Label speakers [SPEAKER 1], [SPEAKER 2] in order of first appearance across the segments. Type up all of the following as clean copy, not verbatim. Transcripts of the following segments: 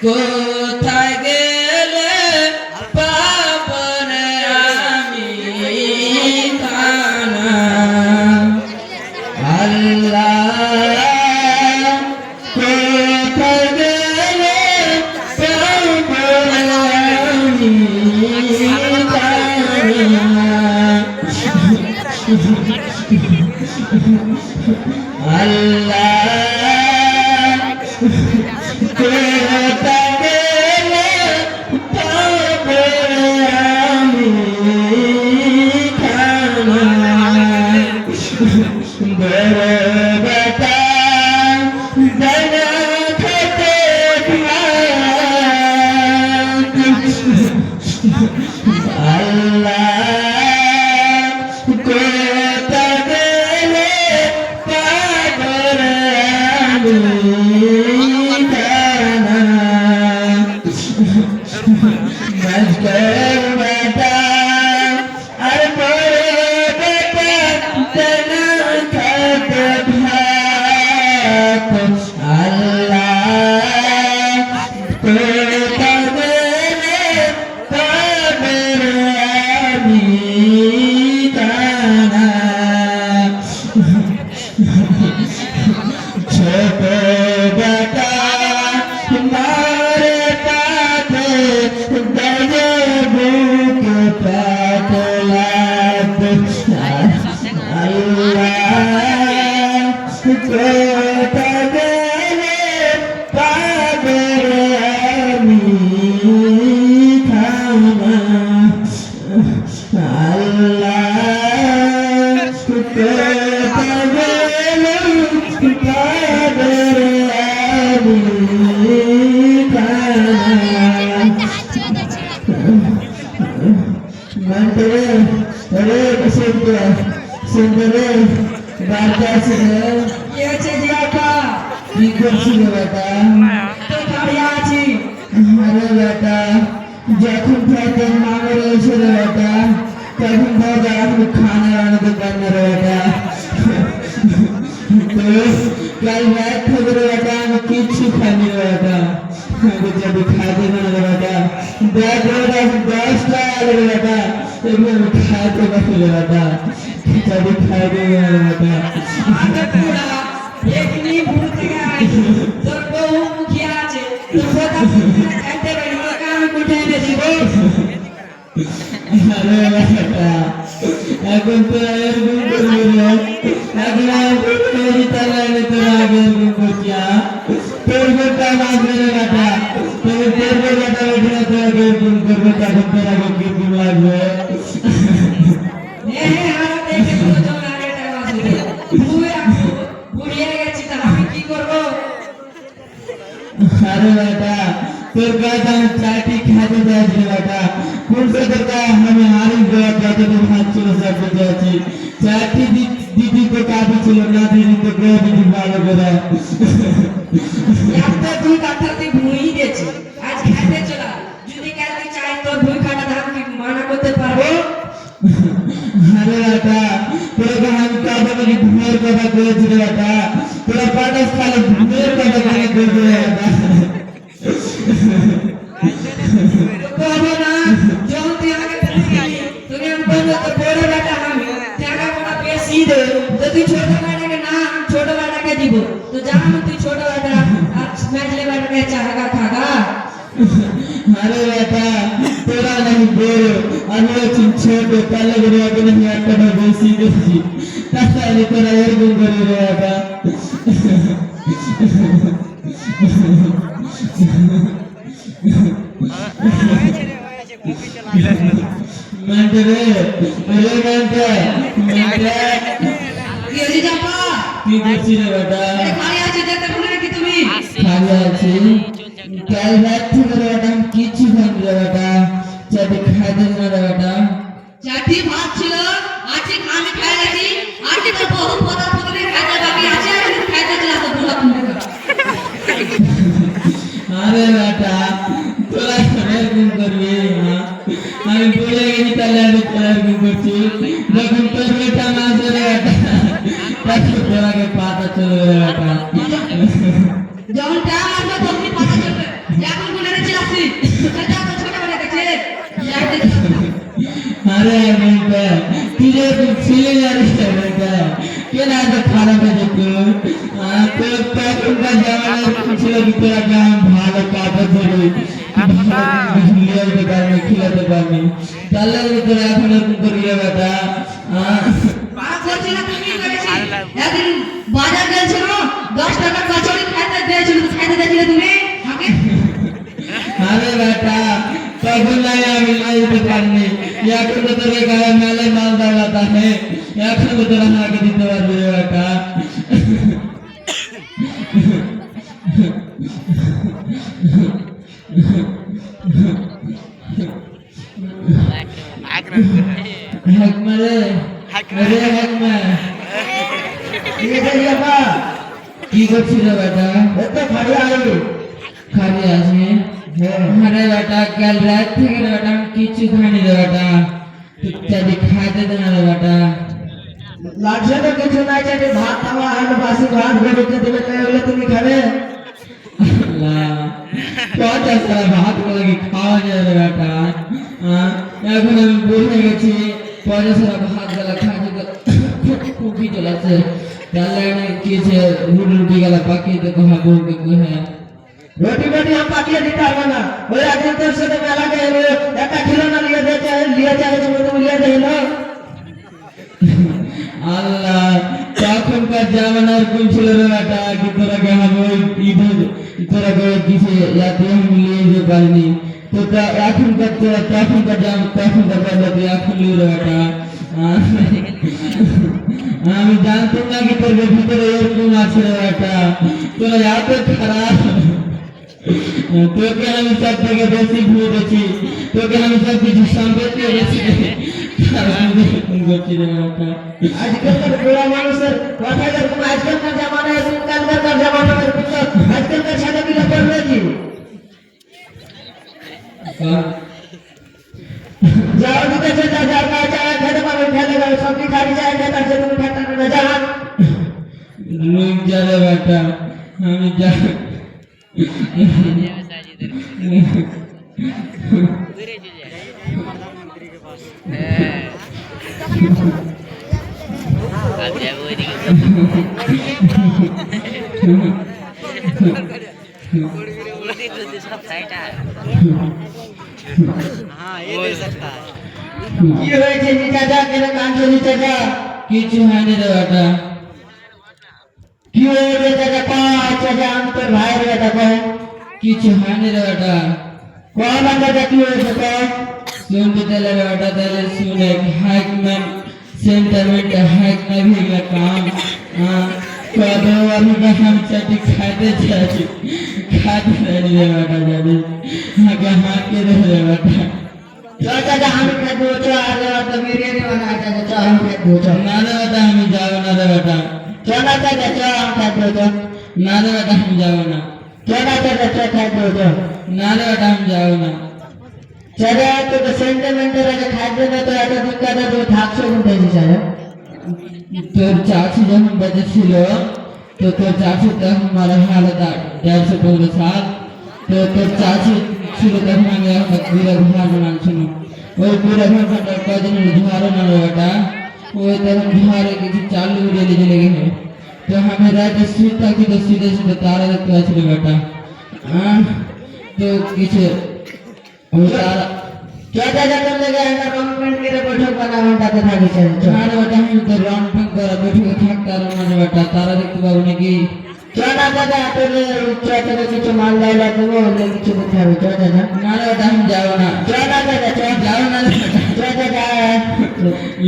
[SPEAKER 1] কোথায় গেলে পাবনে আমি খানা আল্লাহ কোথায় গেলে পাবনে আমি খানা আল্লাহ যখন থাকতেন মামের এসে বেটা তখন ভাবে আপনি খানা রান্নাতে পারেন বেটা কাল রাত থেকে বেটা আমি কিচ্ছু খাইনি বেটা যদি খাইতে না বেটা দেখ বেটা 10 টাকা বেটা এগুলো আমি খাইতে পারি বেটা যদি খাইতে না বেটা
[SPEAKER 2] এখনি ভুল থেকে আইছি তোর বউ মুখিয়া আছে তোর কথা খাইতে পারি না কাম কোঠে এনে দিব
[SPEAKER 1] আরে বেটা এখন তো এরকম করবি না এখন আমি তালাইলে তোর আগে এরকম করছিয়া তোর বেটা মাঝে বেটা তোর বেটা বেটা তোর আগে এরকম করবে তখন তোর আগে কিরকম লাগবে
[SPEAKER 2] আর দেখে তো জন আগে টাকা আছে বুড়িয়ে গেছি তা আমি কি করব
[SPEAKER 1] अरे बेटा তোর কাছে আমি চাটি খেতে যাচ্ছি বেটা কোন से करता हमें हारी गया जाते तो हाथ चलो सब जाती चाटी दीदी को काफी चलो ना दीदी तो गया दीदी ভালো করে
[SPEAKER 2] একটা দুই কাঠাতে ভুঁই দিয়েছে আজ খেতে চলা যদি কালকে চাই তোর ভুঁই কাটা ধান কি মানা করতে পারবো
[SPEAKER 1] अरे बेटा তোর हम কাবা में भूर কথা কইছি বেটা তোরা পাটাস খালি ভূর কথা কইছি বেটা
[SPEAKER 2] বাবা না যখন তুই আগে তুমি আমি বলবো তো বড় বেটা আমি টাকা মোটা বেশি দে তো তুই ছোট বেটাকে না ছোট বেটাকে দিব তো জানো তুই ছোট বেটা আর মেজলে বেটাকে চাহাগা খাগা
[SPEAKER 1] अरे बेटा তোরা नहीं বড় আমি হচ্ছি ছোট তাহলে বড় আগে नहीं একটা বেশি বেশি তাহলে তোরা এরকম করে বেটা মেন্টরে ওরে মেন্টরে
[SPEAKER 2] কি হইছে জাপা
[SPEAKER 1] কি করছিস বেটা
[SPEAKER 2] খালি আছে যেতে ভুলে নাকি তুমি
[SPEAKER 1] খালি আছি কাল রাত থেকে বেটা আমি কিছু খাইনি বেটা চাটি খাইতে না বেটা
[SPEAKER 2] চাটি ভাত ছিল আজকে আমি খাই গেছি আজকে তো বহু পদার্থ করে খাইতে বাকি আছে আর খাইতে চলা তো ভুলা তুমি
[SPEAKER 1] अरे बेटा তোরা এরকম করবি আমি বলে গেছি তাহলে আমি এরকম করছি যখন তোর বেটা মাঝে বেটা তখন তোরাকে পাতা চলে বেটা
[SPEAKER 2] যখন টাইম আসবে তখনই পাতা চলবে এখন গুলে রেখে আসি সেটা তো ছোটবেলা কাছে
[SPEAKER 1] अरे बेटा तुझे कुछ सीले जा रही है बेटा क्या ना तो खाना पे देखो तो उनका जमाना कुछ लोग तेरा काम भालो काटा धरे लिया के बारे में खिलाते बारे में चल ले तेरा এখন এরকম করিয়া বেটা
[SPEAKER 2] পাঁচ করছি না তুমি করেছি একদিন বাজার গেছিল 10 টাকা কচুরি খাইতে দিয়েছিল খাইতে দিয়েছিলে তুমি আমাকে
[SPEAKER 1] अरे बेटा তখন নাই আমি লাইতে পারিনি এখন তো তোর গায়ে মেলে মাল দাঁড়াতা হে এখন তো তোরা আমাকে দিতে পারবি বেটা हकमा रे अरे हकमा
[SPEAKER 2] ये देखिए बा
[SPEAKER 1] কি করছিস রে বেটা
[SPEAKER 2] এত খাড়ি আইলো
[SPEAKER 1] খালি আছে আরে বেটা কাল রাত থেকে রে বেটা আমি কিছু খাইনি রে বেটা ইত্যাদি খাইতে দে না রে বেটা
[SPEAKER 2] লাগছে তো কিছু নাই যে ভাত খাওয়া আর বাসি ভাত গরুকে দেবে তাই বলে তুমি খাবে
[SPEAKER 1] আল্লাহ কত সারা ভাত লাগি খাওয়া যায় রে বেটা এখন আমি বুঝে গেছি পরে সারা ভাত গলা খাইতে খুবই জ্বলাচ্ছে তাহলে আমি কিছু রুটি গলা পাকিয়ে তো কহা বলবে কি হ্যাঁ
[SPEAKER 2] रोटी रोटी हम पाकिए दिखा ना ओए आदमी तो से मेला के एक खिलौना लिया दे चाहे तुम लिया दे लो
[SPEAKER 1] আল্লাহ তখনকার জামানার কোন ছিল রে বেটা কি তোরা কেমন ঈদের তোরা করে দিছে যাতে আমি নিয়ে যেতে পারিনি তো এখনকার তোরা তখনকার তখনকার পদ্ধতি এখন লিয়ে রে বেটা আমি জানতাম না কি তোর ভিতরে এরকম আছে রে বেটা তোরা এত খারাপ তোকে আমি সব থেকে বেশি ভুলেছি তোকে আমি সব কিছু সম্পত্তি বেশি করছি রে বেটা
[SPEAKER 2] आजकल का बुरा मानुष কথা এরকম আজকাল का जमाना है कालकर का जमाना है आजकल का शादी की कर रहे जी जाओ दिखे से जा जा चाहे खेत में बैठे लगा सब्जी खाली जाए खेत से तुम खाता न जा
[SPEAKER 1] रुक जा रे बेटा हम जा
[SPEAKER 2] কি হয়েছে নিচে যা কেন কাঁদছো নিচে যা
[SPEAKER 1] কিছু হয়নি রে বেটা
[SPEAKER 2] কি হয়েছে চাচা পাঁচ যা আমি তোর ভাইয়ের বেটা কো
[SPEAKER 1] কিছু হয়নি রে বেটা
[SPEAKER 2] কোন চাচা কি হয়েছে কো
[SPEAKER 1] सुनते चले बेटा तेरे सुने हैकमैन सेंटरमेंट हैक में भी मैं काम कदो वाली का हम चटी खाते नहीं रे बेटा जाने आगे हाथ के रहे बेटा
[SPEAKER 2] चाचा हम के दो चार तो बिरयानी बना चाचा हम के दो चार
[SPEAKER 1] ना रे बेटा हम जाओ ना रे बेटा
[SPEAKER 2] चला चाचा हम के दो चार
[SPEAKER 1] ना रे बेटा हम जाओ ना
[SPEAKER 2] चला चाचा के दो चार
[SPEAKER 1] ना रे बेटा हम जाओ ना
[SPEAKER 2] चला तो सेंटरमेंट रे खाते में तो एत दिन का तो थाकसो उठे चाचा
[SPEAKER 1] তোর চাচি যখন বেঁচে ছিল তো তোর চাচি তখন মারা হালত 150 সাল তো তোর চাচি ছিল তখন আমি একটা পুরো ঘর বানাচ্ছিল ওই পুরো ঘরটা কদিন ঝড় না বেটা ওই তখন ঝড়ে কিছু চালু উড়ে চলে গেছে তো আমি রাতে শুতে থাকি তো সিধে সিধে তারা দেখতে পাচ্ছিল বেটা তো কিছু ওই তারা
[SPEAKER 2] चाचा कर लेगा ना रंग पेंट के बैठक बना घंटा तो थाकी चाचा
[SPEAKER 1] আরে বেটা আমি তো রং পেন করা বৈঠকে থাকতে আর না বেটা তারা দেখতে পাবো নাকি
[SPEAKER 2] चला चाचा तो चाचा को কিছু মাল লাইলা দেবো ওলে কিছু করতে হবে চাচা
[SPEAKER 1] না রে বেটা আমি যাবো না
[SPEAKER 2] चला चाचा
[SPEAKER 1] যাবো না রে বেটা
[SPEAKER 2] चाचा जा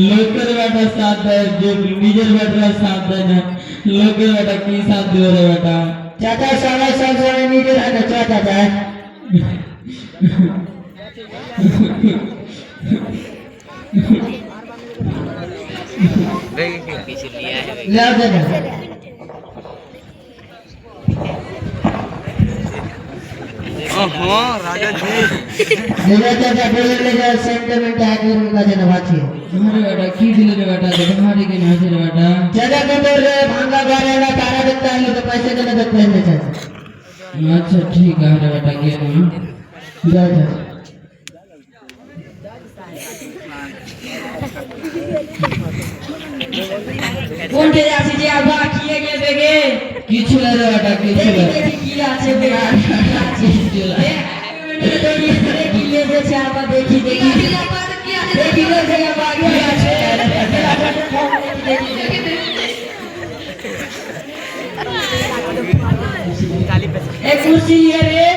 [SPEAKER 1] লোকের বেটা সাথ দেয় যে নিজের বেটা সাথ দেয় না লোকের বেটা কি সাথ দিবে রে বেটা
[SPEAKER 2] चाचा समय समय নিজের হাতে चाचा जा ले आ चाचा
[SPEAKER 3] राजा जी
[SPEAKER 2] ले चाचा बोले ले जा सेंटरमेंट आके उनका जना बाची
[SPEAKER 1] আরে বেটা কি দিলে রে বেটা দেখো হারি के नाच रे बेटा
[SPEAKER 2] चाचा को तो रे भांगा गारे ना तारा देता है तो पैसे देने देते हैं चाचा
[SPEAKER 1] अच्छा ठीक है रे बेटा गया ना जा जा
[SPEAKER 2] কোনটে যাচ্ছি যে আবা কিয়ে গিয়ে বেগে
[SPEAKER 1] কিছু না রে বেটা কিছু
[SPEAKER 2] দেখি
[SPEAKER 1] না
[SPEAKER 2] দেখি কি আছে বেগে কি লেগেছে আবা দেখি দেখি দেখি লেগেছে আবা কি আছে एक कुर्सी है रे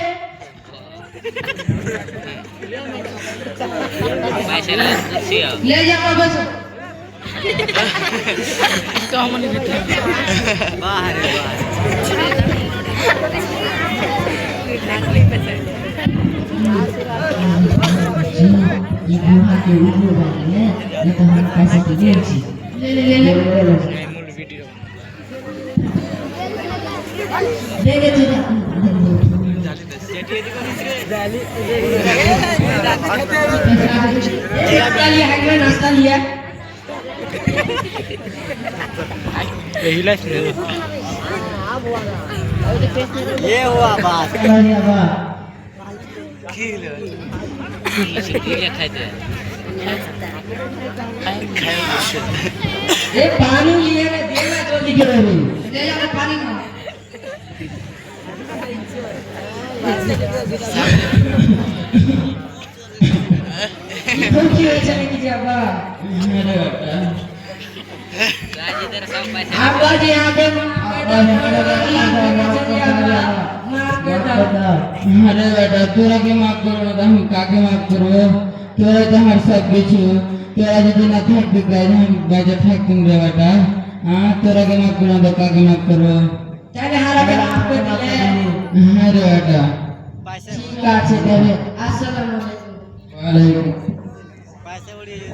[SPEAKER 2] ले जा बस तो हम नहीं देते बाहर ये बुआ के वीडियो बना है ये तो हम पैसे की देंगे ले देखे तुझे नाश्ता लिया
[SPEAKER 3] ये हुआ बात
[SPEAKER 2] ये पानी लिए ना देना जल्दी करो ले जा पानी ना কি হয়েছে নাকি যাবা
[SPEAKER 1] अरे बेटा
[SPEAKER 2] আব্বা জি আগে
[SPEAKER 1] अरे बेटा तोरा के माफ करो ना हम काके माफ करो तोरा तो हर सब কিছু तोरा যদি না থাকবে গায় हम বাজে থাকতুম রে বেটা हां तोरा के माफ करो तो काके माफ करो
[SPEAKER 2] তাহলে হারাকে মাফ করে দিলে
[SPEAKER 1] अरे बेटा
[SPEAKER 2] ঠিক আছে দেবে আসসালামু আলাইকুম
[SPEAKER 1] वालेकुम
[SPEAKER 3] पैसे उड़िए